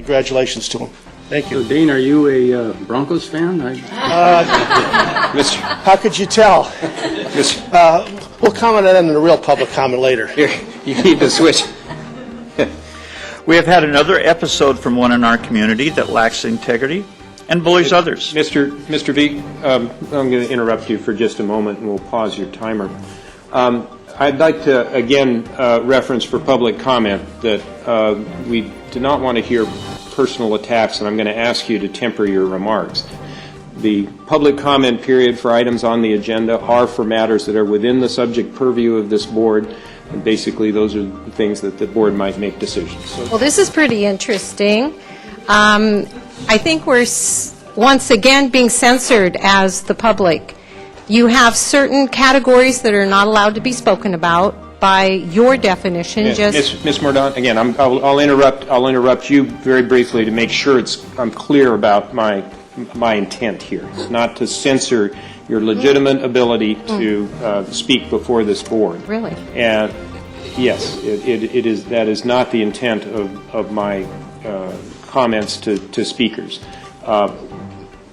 congratulations to him. Thank you. So, Dean, are you a Broncos fan? How could you tell? We'll comment on that in a real public comment later. Here, you need to switch. We have had another episode from one in our community that lacks integrity and bullies others. Mr. V, I'm going to interrupt you for just a moment, and we'll pause your timer. I'd like to, again, reference for public comment that we do not want to hear personal attacks, and I'm going to ask you to temper your remarks. The public comment period for items on the agenda are for matters that are within the subject purview of this board, and basically those are the things that the board might make decisions. So, well, this is pretty interesting. I think we're once again being censored as the public. You have certain categories that are not allowed to be spoken about by your definition. Ms. Mordaunt, again, I'll interrupt you very briefly to make sure I'm clear about my intent here. It's not to censor your legitimate ability to speak before this board. Really? And yes, it is. That is not the intent of my comments to speakers.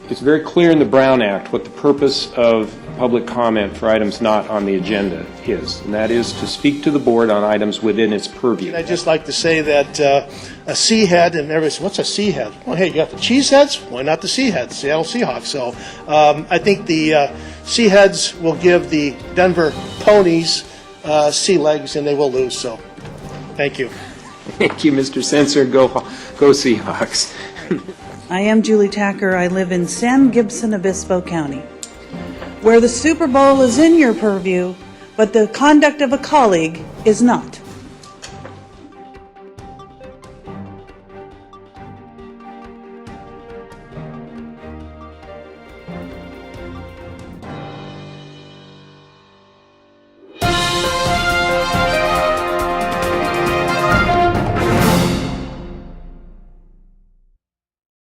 It's very clear in the Brown Act what the purpose of public comment for items not on the agenda is, and that is to speak to the board on items within its purview. I'd just like to say that a C head, and everybody says, what's a C head? Well, hey, you got the cheese heads? Why not the C heads? Seattle Seahawks. So I think the C heads will give the Denver Ponies C legs, and they will lose. So thank you. Thank you, Mr. Censor. Go Seahawks. I am Julie Tacker. I live in San Gibson Obispo County, where the Super Bowl is in your purview, but the conduct of a colleague is not.